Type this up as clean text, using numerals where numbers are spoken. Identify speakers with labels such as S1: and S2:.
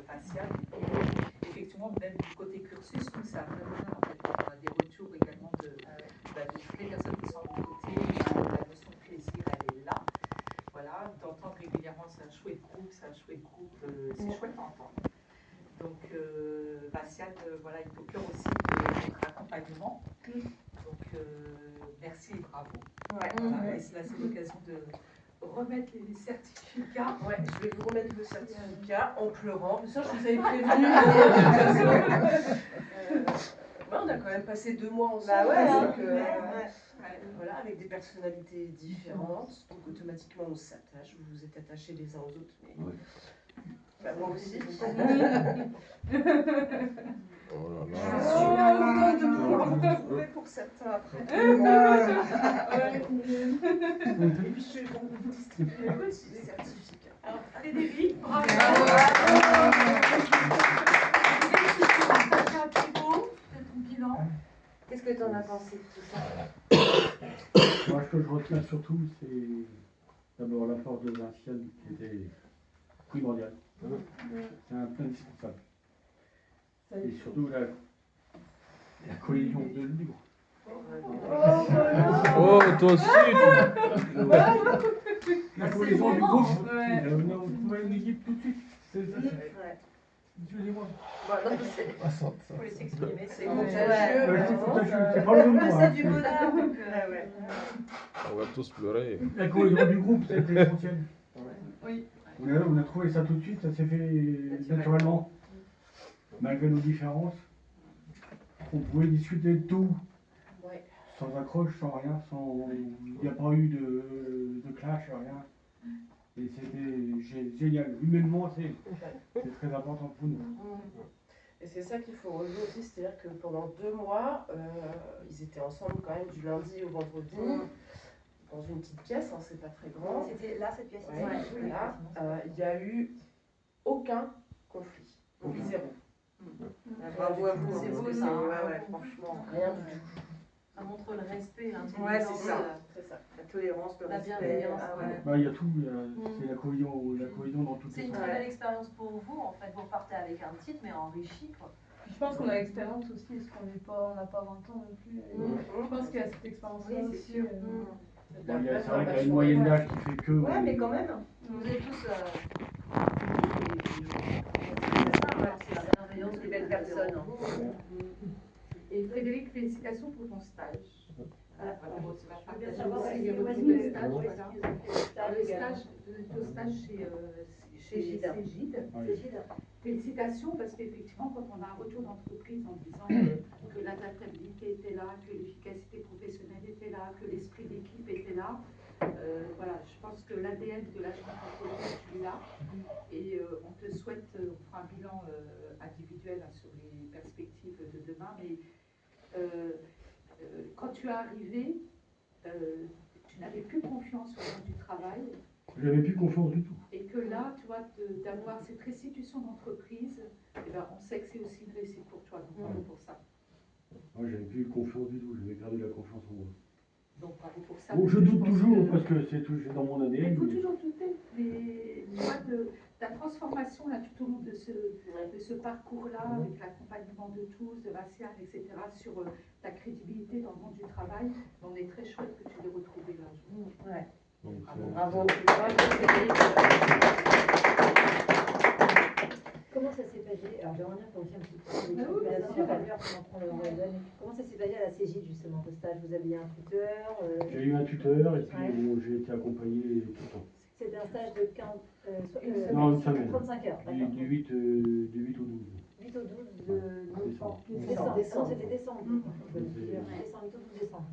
S1: facial. Et puis, effectivement, même du côté cursus, nous, c'est après bonheur. En fait, on a des retours également de toutes les personnes qui sont à nos côtés. La notion de plaisir, elle est là. Voilà, d'entendre régulièrement, c'est un chouette groupe, c'est chouette à entendre. Donc, Vinciane, voilà, est au cœur aussi de notre accompagnement. Donc, merci et bravo.
S2: Ouais.
S1: Voilà, et là, c'est l'occasion de remettre les certificats.
S2: Ouais, je vais vous remettre vos certificats en pleurant. Ça, je vous avais prévenu. On a quand même passé 2 mois ensemble.
S3: Bah ouais,
S2: donc,
S1: Ouais.
S2: voilà, avec des personnalités différentes. Donc, automatiquement, on s'attache. Vous vous êtes attachés les uns aux autres. Mais...
S4: Ouais.
S2: Bah, moi aussi.
S4: Oh là
S2: Je
S4: là.
S2: suis super contente de pouvoir vous retrouver pour certains après. Et puis, je vais vous distribuer aussi les certificats.
S1: Alors, Frédéric, bravo.
S3: Qu'est-ce que tu en as pensé de tout ça?
S5: Moi, ce que je retiens surtout, c'est d'abord la force de Vinciane qui était primordiale. C'est indispensable. Et surtout la cohésion de livre.
S4: Oh, toi aussi.
S5: La cohésion du groupe. On a trouvé une équipe tout de suite. Excusez-moi.
S1: Faut les s'exprimer, c'est
S5: C'est pas le même
S3: C'est du bonheur.
S4: On va tous pleurer.
S5: La cohésion du groupe, c'était essentiel.
S1: Oui.
S5: On a trouvé ça tout de suite, ça s'est fait naturellement. Malgré nos différences, on pouvait discuter de tout.
S2: Ouais.
S5: Sans accroche, sans rien, il n'y a pas eu de clash, rien. Et c'était génial. Humainement, c'est très important pour nous.
S2: Et c'est ça qu'il faut relever aussi, c'est-à-dire que pendant 2 mois, ils étaient ensemble quand même du lundi au vendredi, dans une petite pièce, hein, c'est pas très grand.
S3: C'était là, cette pièce.
S2: Ouais, voilà. Il n'y a eu aucun conflit, zéro.
S3: Bravo à vous,
S1: C'est
S3: parce
S1: beau,
S3: que
S1: ça, hein.
S3: ouais, franchement.
S2: Rien du tout.
S1: Ça montre le respect,
S3: Ouais, c'est ça.
S2: C'est ça.
S3: La tolérance, le
S1: La
S3: respect.
S1: bienveillance,
S3: Ah
S1: ouais.
S5: Bah, il y a tout, c'est la cohésion dans toutes
S1: C'est
S5: les
S1: une
S5: sens.
S1: très belle expérience pour vous, en fait. Vous repartez avec un titre, mais enrichi, quoi.
S6: Je pense qu'on a l'expérience aussi, parce qu'on n'a pas 20 ans non plus. Je pense qu'il y a cette expérience-là
S3: Oui, c'est
S6: aussi.
S3: sûr.
S5: C'est vrai qu'il y a une moyenne d'âge qui fait que...
S3: Ouais, mais quand même.
S1: Vous êtes tous...
S3: C'est la bienveillance des belles personnes.
S1: Et Frédéric, félicitations pour ton stage. Voilà, bon, tu vas
S3: Je
S1: pas
S3: veux bien
S1: partager
S3: savoir
S1: aussi
S3: si
S1: le
S3: vous
S1: stage,
S3: avez
S1: voilà.
S3: le
S1: Le stage chez
S3: Gide.
S1: Gide.
S5: Ouais.
S1: Félicitations, parce qu'effectivement, quand on a un retour d'entreprise en disant que l'adaptabilité était là, que l'efficacité professionnelle était là, que l'esprit d'équipe était là, voilà, je pense que l'ADN de l'agent contrôleur, tu l'as. Et on te souhaite, on fera un bilan individuel sur les perspectives de demain, mais quand tu es arrivé, tu n'avais plus confiance au monde du travail.
S5: J'avais plus confiance du tout.
S1: Et que là, tu vois, d'avoir cette restitution d'entreprise, eh ben, on sait que c'est aussi une réussite pour toi, donc bravo pour ça.
S5: Moi, j'avais plus confiance du tout, j'avais perdu la confiance en moi.
S1: Donc bravo pour ça.
S5: Bon, je doute toujours, parce que c'est dans mon
S1: Il
S5: ADN.
S1: faut toujours douter, mais moi, ta transformation là, tout au long de ce parcours-là, avec l'accompagnement de tous, de Vinciane, etc., sur ta crédibilité dans le monde du travail, on est très chouette que tu l'aies retrouvé là.
S3: Ouais.
S5: Donc,
S3: Bravo. Comment ça s'est passé? Alors j'aimerais bien qu'on tienne un petit peu. Bien sûr, on prend le relais. Comment ça s'est passé à la Cégide justement, ce stage? Vous aviez un tuteur?
S5: J'ai eu un tuteur et puis bon, j'ai été accompagné tout le temps.
S3: C'était un stage de 35 heures.
S5: Du 8 au 12.
S3: 8 au 12 de décembre. Décembre, c'était décembre. Décembre, 8 au 12 décembre.